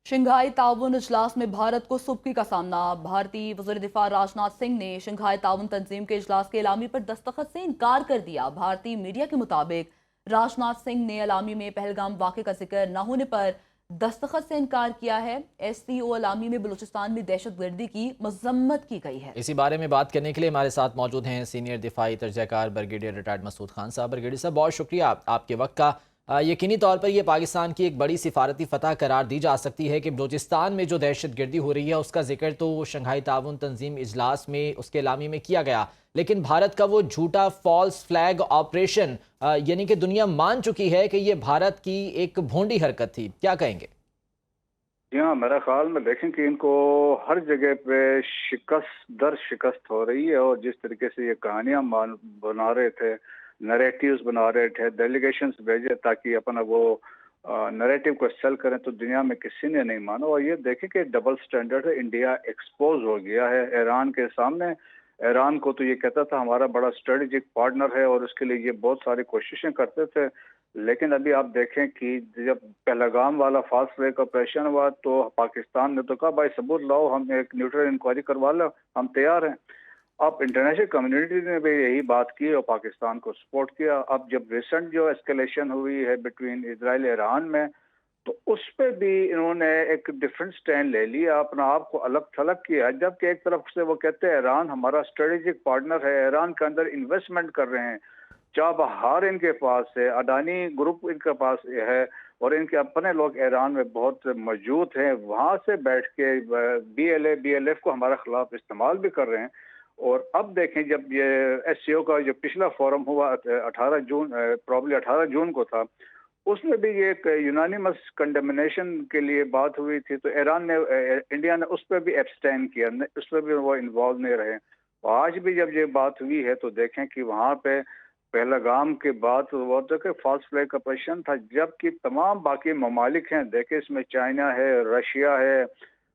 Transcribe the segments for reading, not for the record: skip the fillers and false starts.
Shanghai ताउन इजलास में भारत को सुबकी का सामना। भारतीय वज़ीर दिफा राजनाथ सिंह ने शंघाई ताउन तंजीम के इजलास के एलामी पर दस्तखत से इनकार कर दिया। भारतीय मीडिया के मुताबिक राजनाथ सिंह ने एलामी में पहलगाम वाक़े का जिक्र न होने पर दस्तखत से इनकार किया है। SCO एलामी में बलूचिस्तान में दहशत गर्दी की मजम्मत की गई है। इसी बारे में बात करने के लिए हमारे साथ मौजूद हैं सीनियर दिफाई तर्जयकार ब्रिगेडियर रिटायर्ड मसूद खान साहब। ब्रिगेडियर साहब, बहुत शुक्रिया आपके वक्त का। यकीनी तौर पर यह पाकिस्तान की एक बड़ी सिफारती फतह करार दी जा सकती है कि बलूचिस्तान में जो दहशत गर्दी हो रही है उसका जिक्र तो शंघाई ताउन तंजीम इजलास में उसके एलामी में किया गया, लेकिन भारत का वो झूठा फॉल्स फ्लैग ऑपरेशन यानी कि दुनिया मान चुकी है कि ये भारत की एक भोंडी हरकत थी, क्या कहेंगे? जी हाँ, मेरा ख्याल में देखें कि इनको हर जगह पे शिकस्त दर शिकस्त हो रही है। और जिस तरीके से ये कहानियां बना रहे थे, नरेटिव्स बना रहे थे, डेलीगेशंस भेजे ताकि अपना वो नरेटिव को सेल करें, तो दुनिया में किसी ने नहीं माना। और ये देखें कि डबल स्टैंडर्ड है। इंडिया एक्सपोज हो गया है ईरान के सामने। ईरान को तो ये कहता था हमारा बड़ा स्ट्रेटेजिक पार्टनर है और उसके लिए ये बहुत सारी कोशिशें करते थे। लेकिन अभी आप देखें कि जब पहलगाम वाला फास्ट ट्रैक ऑपरेशन हुआ तो पाकिस्तान ने तो कहा भाई सबूत लाओ, हम एक न्यूट्रल इंक्वायरी करवा लो, हम तैयार हैं। अब इंटरनेशनल कम्युनिटी ने भी यही बात की और पाकिस्तान को सपोर्ट किया। अब जब रिसेंट जो एस्केलेशन हुई है बिटवीन इजराइल ईरान में, तो उस पे भी इन्होंने एक डिफरेंट स्टैंड ले लिया, अपना आप को अलग थलग किया। जबकि एक तरफ से वो कहते हैं ईरान हमारा स्ट्रेटेजिक पार्टनर है, ईरान के अंदर इन्वेस्टमेंट कर रहे हैं, चाबहार इनके पास है, अडानी ग्रुप इनके पास है और इनके अपने लोग ईरान में बहुत मौजूद हैं। वहां से बैठ के BLF को हमारे खिलाफ इस्तेमाल भी कर रहे हैं। और अब देखें जब ये SCO का जो पिछला फोरम हुआ 18 जून, प्रॉब्ली 18 जून को था, उसमें भी ये एक यूनानिमस कंडेमिनेशन के लिए बात हुई थी। तो ईरान ने इंडिया ने उस पर भी एब्सटेन किया, उस पर भी वो इन्वॉल्व नहीं रहे। आज भी जब ये बात हुई है तो देखें कि वहां पे पहलगाम के बाद वो तो कि फास्ट फ्लैग ऑपरेशन था, जबकि तमाम बाकी ममालिक हैं। देखें इसमें चाइना है, रशिया है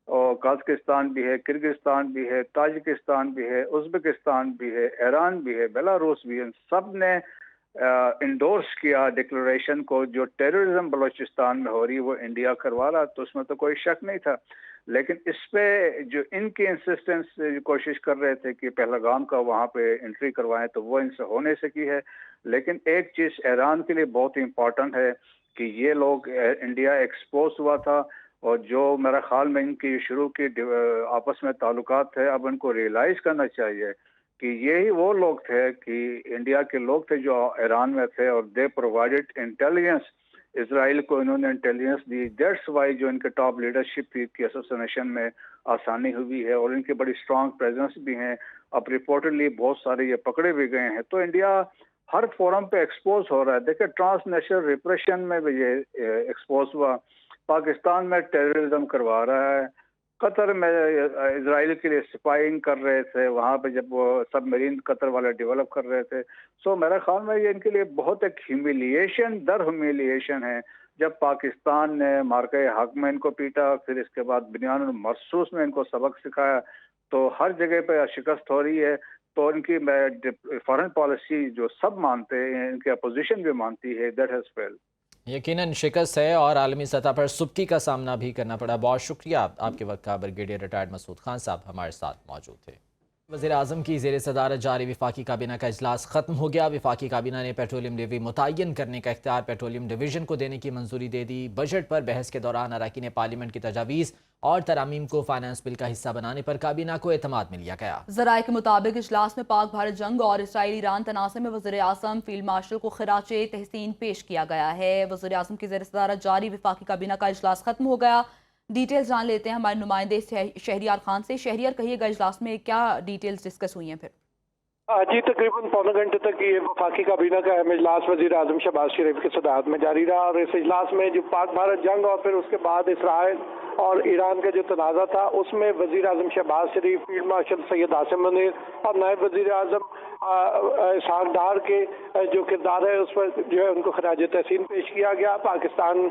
और कजाकिस्तान भी है, किर्गिस्तान भी है, ताजिकिस्तान भी है, उज्बेकिस्तान भी है, ईरान भी है, बेलारूस भी है। सब ने इंडोर्स किया डिक्लेरेशन को। जो टेररिज्म बलूचिस्तान में हो रही है वो इंडिया करवा रहा, तो उसमें तो कोई शक नहीं था। लेकिन इस पे जो इनकी इंसिस्टेंस कोशिश कर रहे थे कि पहलगाम का वहां पे एंट्री करवाएं, तो वो इनसे होने से की है। लेकिन एक चीज ईरान के लिए बहुत ही इंपॉर्टेंट है कि ये लोग इंडिया एक्सपोज हुआ था और जो मेरा ख्याल में इनकी शुरू की आपस में ताल्लुकात थे, अब इनको रियलाइज करना चाहिए कि यही वो लोग थे कि इंडिया के लोग थे जो ईरान में थे और दे प्रोवाइडेड इंटेलिजेंस। इसराइल को इन्होंने इंटेलिजेंस दी। दैट्स वाई जो इनके टॉप लीडरशिप की असोसिएशन में आसानी हुई है और इनकी बड़ी स्ट्रांग प्रेजेंस भी हैं। अब रिपोर्टेडली बहुत सारे ये पकड़े भी गए हैं। तो इंडिया हर फोरम पे एक्सपोज हो रहा है। देखिए ट्रांसनेशनल रिप्रेशन में भी ये एक्सपोज हुआ, पाकिस्तान में टेररिज्म करवा रहा है, कतर में इसराइल के लिए स्पाइंग कर रहे थे वहां पे जब वो सबमरीन कतर वाले डेवलप कर रहे थे। सो मेरे ख्याल में ये इनके लिए बहुत एक ह्यूमिलिएशन दर ह्यूमिलिएशन है। जब पाकिस्तान ने मार्के हक में इनको पीटा, फिर इसके बाद बुनियान मरसूस में इनको सबक सिखाया, तो हर जगह पे शिकस्त हो रही है। तो इनकी फॉरेन पॉलिसी जो सब मानते हैं, इनकी अपोजिशन भी मानती है, दैट हैज फेल्ड। यकीनन शिकस्त है और आलमी सतह पर सुबकी का सामना भी करना पड़ा। बहुत शुक्रिया आपके वक्त का। ब्रिगेडियर रिटायर्ड मसूद खान साहब हमारे साथ मौजूद थे। वज़ीर आज़म की ज़ेर सदारत जारी विफाकी काबीना का इजलास ख़त्म हो गया। विफाकी काबीना ने पेट्रोलियम लेवी मुतय्यन करने का इख्तियार पेट्रोलियम डिवीज़न को देने की मंजूरी दे दी। बजट पर बहस के दौरान अरकान पार्लियामेंट की तजावीज़ और तरामीम को फाइनेंस बिल का हिस्सा बनाने पर काबीना को एतमाद मिल लिया गया। ज़राए के मुताबिक इजलास में पाक भारत जंग और इसराइल ईरान तनाज़े में वज़ीर आज़म फील्ड मार्शल को खिराचे तहसीन पेश किया गया है। वज़ीर आज़म की ज़ेर सदारत जारी विफाकी काबीना का इजलास खत्म हो गया। डिटेल्स जान लेते हैं हमारे नुमाइंदे शहरियार खान से। शहरियार, कहिएगा इजलास में क्या डिटेल्स डिस्कस हुई हैं फिर? जी तकरीबन पौने घंटे तक ये वफाकी काबीना का अहम इजलास वज़ीर आज़म शहबाज शरीफ की सदारत में जारी रहा। और इस इजलास में जो पाक भारत जंग और फिर उसके बाद इसराइल और ईरान का जो तनाज़ा था, उसमें वज़ीर आज़म शहबाज शरीफ, फील्ड मार्शल सैयद आसिम मुनीर और नायब वज़ीर आज़म इसहाक डार के जो किरदार है उस पर जो है उनको खराज तहसीन पेश किया गया। पाकिस्तान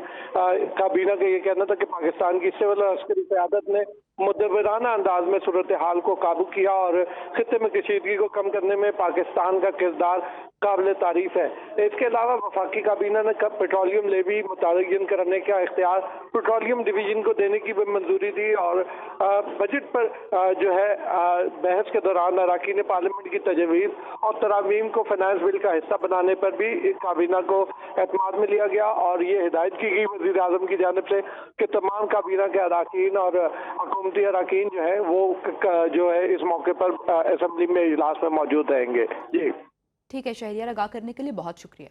काबीना का ये कहना था कि पाकिस्तान की सिविल और अस्करी क़यादत ने मुदब्बिराना अंदाज में सूरत हाल को काबू किया और खित्ते में कशीदगी को कम करने में पाकिस्तान का किरदार काबिल तारीफ है। इसके अलावा वफाकी काबीना ने कब पेट्रोलियम लेवी मुतय्यन करने का इख्तियार पेट्रोलियम डिवीजन को देने की भी मंजूरी दी और बजट पर जो है बहस के दौरान अरकान पार्लियामेंट की तजवीज़ और तरामीम को फाइनेंस बिल का हिस्सा बनाने पर भी काबीना को एतमाद में लिया गया और ये हिदायत की गई वज़ीर आज़म की जानिब से कि तमाम काबीना के अरकान और हुकूमती अरकान जो है वो जो है इस मौके पर असम्बली में इजलास में मौजूद रहेंगे। जी ठीक है शहरियार, आगाह करने के लिए बहुत शुक्रिया।